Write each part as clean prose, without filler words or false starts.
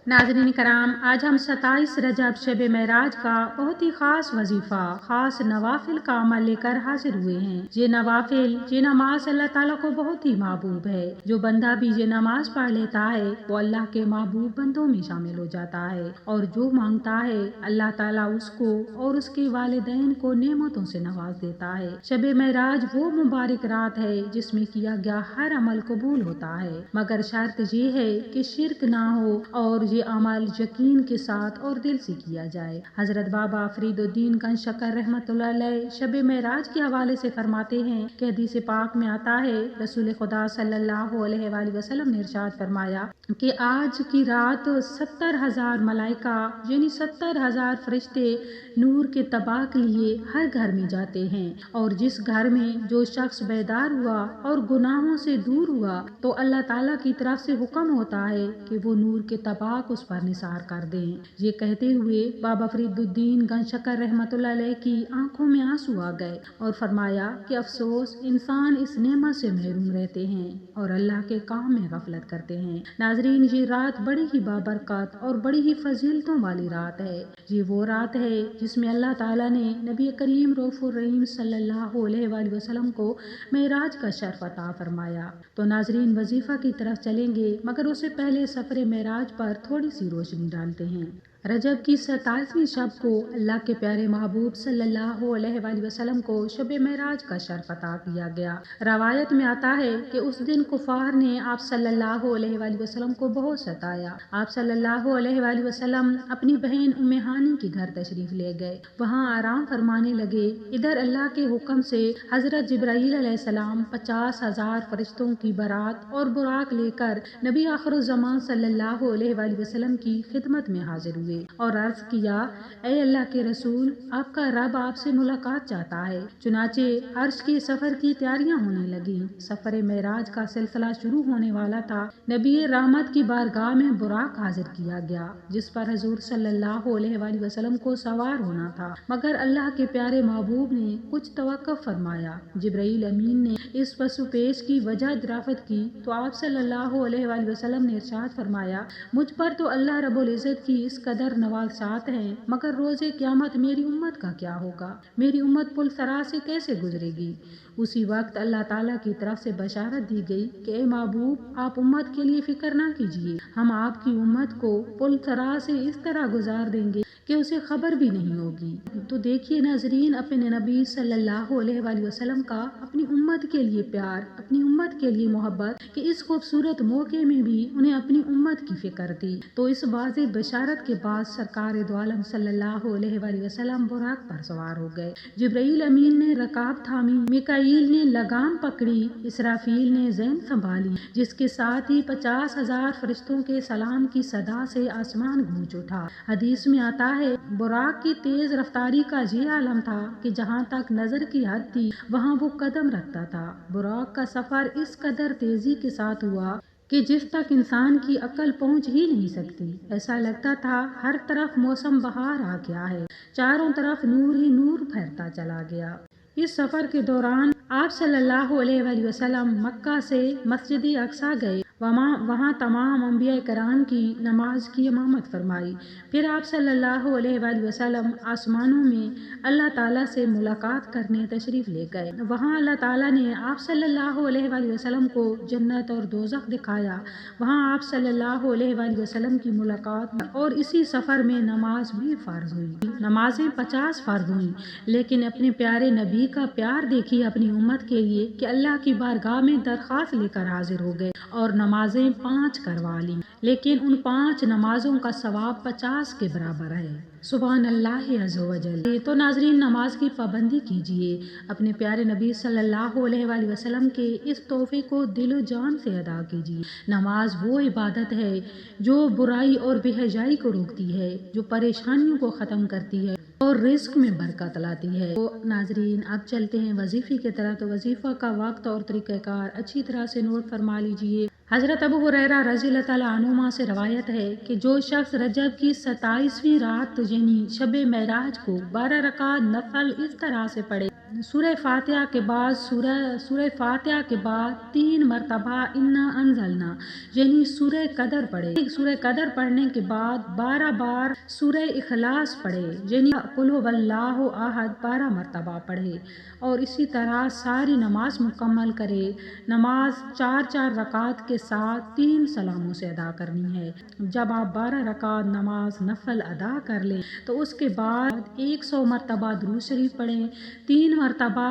ناظرین کرام، آج ہم 27 رجب شب معراج کا بہت ہی خاص وظیفہ، خاص نوافل کا عمل لے کر حاضر ہوئے ہیں۔ یہ نوافل، یہ نماز اللہ تعالیٰ کو بہت ہی محبوب ہے۔ جو بندہ بھی یہ نماز پڑھ لیتا ہے وہ اللہ کے محبوب بندوں میں شامل ہو جاتا ہے، اور جو مانگتا ہے اللہ تعالیٰ اس کو اور اس کے والدین کو نعمتوں سے نواز دیتا ہے۔ شب معراج وہ مبارک رات ہے جس میں کیا گیا ہر عمل قبول ہوتا ہے، مگر شرط یہ ہے کہ شرک نہ ہو اور یہ عمل یقین کے ساتھ اور دل سے کیا جائے۔ حضرت بابا فرید الدین گنج شکر رحمۃ اللہ علیہ شب معراج کے حوالے سے فرماتے ہیں کہ حدیث پاک میں آتا ہے، رسول خدا صلی اللہ علیہ وآلہ وسلم نے ارشاد فرمایا کہ آج کی رات 70,000 ملائکہ یعنی 70,000 فرشتے نور کے طبع کے لیے ہر گھر میں جاتے ہیں، اور جس گھر میں جو شخص بیدار ہوا اور گناہوں سے دور ہوا تو اللہ تعالیٰ کی طرف سے حکم ہوتا ہے کہ وہ نور کے طبع اس پر نثار کر دیں۔ یہ کہتے ہوئے بابا فرید الدین گنج شکر رحمۃ اللہ علیہ کی آنکھوں میں آنسو آ گئے اور فرمایا کہ افسوس، انسان اس نعمت سے محروم رہتے ہیں اور اللہ کے کام میں غفلت کرتے ہیں۔ ناظرین، یہ رات بڑی ہی بابرکت اور بڑی ہی فضیلتوں والی رات ہے۔ یہ وہ رات ہے جس میں اللہ تعالیٰ نے نبی کریم رؤوف الرحیم صلی اللہ علیہ وآلہ وسلم کو معراج کا شرف عطا فرمایا۔ تو ناظرین، وظیفہ کی طرف چلیں گے، مگر اس سے پہلے سفر معراج پر تھوڑی سی روشنی ڈالتے ہیں۔ رجب کی 27ویں شب کو اللہ کے پیارے محبوب صلی اللہ علیہ وآلہ وسلم کو شب معراج کا شرف عطا کیا گیا۔ روایت میں آتا ہے کہ اس دن کفار نے آپ صلی اللہ علیہ وآلہ وسلم کو بہت ستایا۔ آپ صلی اللہ علیہ وآلہ وسلم اپنی بہن ام ہانی کے گھر تشریف لے گئے، وہاں آرام فرمانے لگے۔ ادھر اللہ کے حکم سے حضرت جبرائیل علیہ السلام 50,000 فرشتوں کی بارات اور براق لے کر نبی آخر الزمان صلی اللہ علیہ وآلہ وسلم کی خدمت میں حاضر ہوئے اور عرض کیا، اے اللہ کے رسول، آپ کا رب آپ سے ملاقات چاہتا ہے۔ چنانچہ عرش کے سفر کی تیاریاں ہونے لگیں۔ سفر معراج کا سلسلہ شروع ہونے والا تھا۔ نبی رحمت کی بارگاہ میں براق حاضر کیا گیا جس پر حضور صلی اللہ علیہ وآلہ وسلم کو سوار ہونا تھا، مگر اللہ کے پیارے محبوب نے کچھ توقف فرمایا۔ جبرائیل امین نے اس پسو پیش کی وجہ دریافت کی تو آپ صلی اللہ علیہ وآلہ وسلم نے ارشاد فرمایا، مجھ پر تو اللہ رب العزت کی اس قدر نوازشات ہیں، مگر روز قیامت میری امت کا کیا ہوگا؟ میری امت پل صراع سے کیسے گزرے گی؟ اسی وقت اللہ تعالیٰ کی طرف سے بشارت دی گئی کہ اے محبوب، آپ امت کے لیے فکر نہ کیجیے، ہم آپ کی امت کو پل صراع سے اس طرح گزار دیں گے کہ اسے خبر بھی نہیں ہوگی۔ تو دیکھیے ناظرین، اپنے نبی صلی اللہ علیہ وآلہ وسلم کا اپنی امت کے لیے پیار، اپنی امت کے لیے محبت کہ اس خوبصورت موقع میں بھی انہیں اپنی امت کی فکر تھی۔ تو اس واضح بشارت کے بعد سرکار دو عالم صلی اللہ علیہ وآلہ وسلم براق پر سوار ہو گئے۔ جبرائیل امین نے رکاب تھامی، میکائیل نے لگام پکڑی، اسرافیل نے زین سنبھالی، جس کے ساتھ ہی 50,000 فرشتوں کے سلام کی صدا سے آسمان گونج اٹھا۔ حدیث میں آتا ہے، براق کی تیز رفتاری کا یہ عالم تھا کہ جہاں تک نظر کی حد تھی وہاں وہ قدم رکھتا تھا۔ براق کا سفر اس قدر تیزی کے ساتھ ہوا کہ جس تک انسان کی عقل پہنچ ہی نہیں سکتی۔ ایسا لگتا تھا ہر طرف موسم بہار آ گیا ہے، چاروں طرف نور ہی نور پھیلتا چلا گیا۔ اس سفر کے دوران آپ صلی اللہ علیہ وآلہ وسلم مکہ سے مسجد اقصیٰ گئے، وہاں تمام انبیاء کرام کی نماز کی امامت فرمائی۔ پھر آپ صلی اللہ علیہ وآلہ وسلم آسمانوں میں اللہ تعالیٰ سے ملاقات کرنے تشریف لے گئے۔ وہاں اللہ تعالیٰ نے آپ صلی اللہ علیہ وآلہ وسلم کو جنت اور دوزخ دکھایا۔ وہاں آپ صلی اللہ علیہ وآلہ وسلم کی ملاقات اور اسی سفر میں نماز بھی فرض ہوئی۔ نمازیں 50 فرض ہوئیں، لیکن اپنے پیارے نبی کا پیار دیکھیے اپنی امت کے لیے کہ اللہ کی بارگاہ میں درخواست لے کر حاضر ہو گئے اور نمازیں 5 کروا لیں، لیکن ان 5 نمازوں کا ثواب 50 کے برابر ہے۔ سبحان اللہ عز و جل۔ تو ناظرین، نماز کی پابندی کیجیے، اپنے پیارے نبی صلی اللہ علیہ وآلہ وسلم کے اس تحفے کو دل و جان سے ادا کیجیے۔ نماز وہ عبادت ہے جو برائی اور بے حیائی کو روکتی ہے، جو پریشانیوں کو ختم کرتی ہے اور رزق میں برکت لاتی ہے۔ تو ناظرین، اب چلتے ہیں وظیفے کی طرح۔ تو وظیفہ کا وقت اور طریقہ کار اچھی طرح سے نوٹ فرما لیجیے۔ حضرت ابو ہریرہ رضی اللہ تعالیٰ عنہما سے روایت ہے کہ جو شخص رجب کی 27ویں رات یعنی شب معراج کو 12 رکعت نفل اس طرح سے پڑھے سورہ فاتحہ کے بعد سورہ فاتحہ کے بعد 3 مرتبہ انا انزلنا یعنی سورہ قدر پڑھے۔ سورہ قدر پڑھنے کے بعد 12 بار سورہ اخلاص پڑھے یعنی قل هو اللہ احد 12 مرتبہ پڑھے، اور اسی طرح ساری نماز مکمل کرے۔ نماز 4 رکعت کے ساتھ 3 سلاموں سے ادا کرنی ہے۔ جب آپ 12 رکعت نماز نفل ادا کر لیں تو اس کے بعد 100 مرتبہ درود شریف پڑھیں، 3 مرتبہ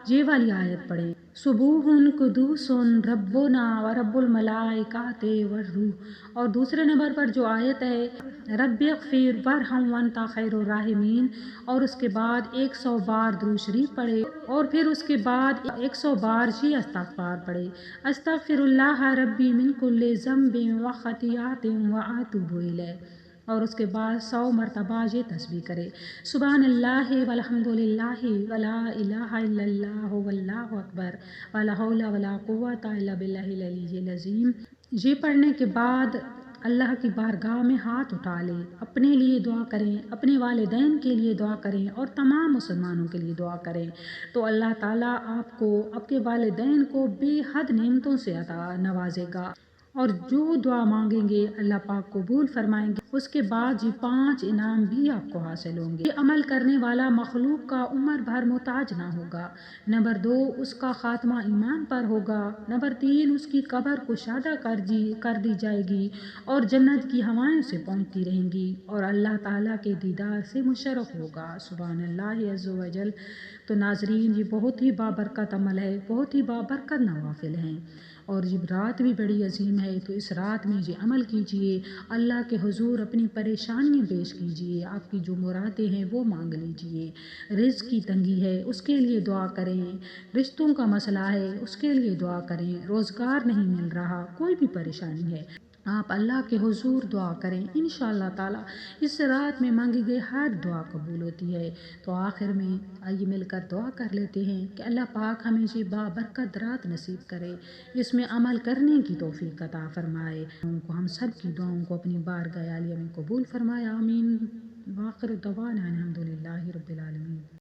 یہ والی آیت پڑھیں، سبوح قدوس ربنا و رب الملائکۃ والروح، اور دوسرے نمبر پر جو آیت ہے رب اغفر وارحم وانت خیر الراحمین، اور اس کے بعد 100 بار درود شریف پڑھے، اور پھر اس کے بعد 100 بار یہ استغفار پڑھے، استغفر اللہ ربی من کل ذنب و خطیئۃ و اتوب الیہ، اور اس کے بعد 100 مرتبہ یہ تسبیح کرے، سبحان اللہ والحمد للہ ولا الہ الا اللہ واللہ اکبر ولا حول ولا قوۃ الا باللہ العلی العظیم۔ یہ پڑھنے کے بعد اللہ کی بارگاہ میں ہاتھ اٹھا لیں، اپنے لیے دعا کریں، اپنے والدین کے لیے دعا کریں اور تمام مسلمانوں کے لیے دعا کریں، تو اللہ تعالیٰ آپ کو، آپ کے والدین کو بے حد نعمتوں سے عطا نوازے گا، اور جو دعا مانگیں گے اللہ پاک قبول فرمائیں گے۔ اس کے بعد یہ 5 انعام بھی آپ کو حاصل ہوں گے۔ یہ عمل کرنے والا مخلوق کا عمر بھر محتاج نہ ہوگا۔ نمبر 2، اس کا خاتمہ ایمان پر ہوگا۔ نمبر 3، اس کی قبر کشادہ کر دی جائے گی اور جنت کی ہوائیں سے پہنچتی رہیں گی، اور اللہ تعالیٰ کے دیدار سے مشرف ہوگا، سبحان اللہ عز و جل۔ تو ناظرین، یہ بہت ہی بابرکت عمل ہے، بہت ہی بابرکت نوافل ہیں، اور یہ رات بھی بڑی عظیم ہے، تو اس رات میں یہ عمل کیجئے، اللہ کے حضور اپنی پریشانیاں پیش کیجئے، آپ کی جو مرادیں ہیں وہ مانگ لیجئے، رزق کی تنگی ہے اس کے لیے دعا کریں، رشتوں کا مسئلہ ہے اس کے لیے دعا کریں، روزگار نہیں مل رہا، کوئی بھی پریشانی ہے، آپ اللہ کے حضور دعا کریں، انشاءاللہ تعالی اس رات میں مانگی گئی ہر دعا قبول ہوتی ہے۔ تو آخر میں آئیے مل کر دعا کر لیتے ہیں کہ اللہ پاک ہمیں یہ بابرکت رات نصیب کرے، اس میں عمل کرنے کی توفیق عطا فرمائے، ہم سب کی دعاؤں کو اپنی بارگاہ عالیہ میں قبول فرمائے، آمین، وآخر دعوانا الحمدللہ رب العالمین۔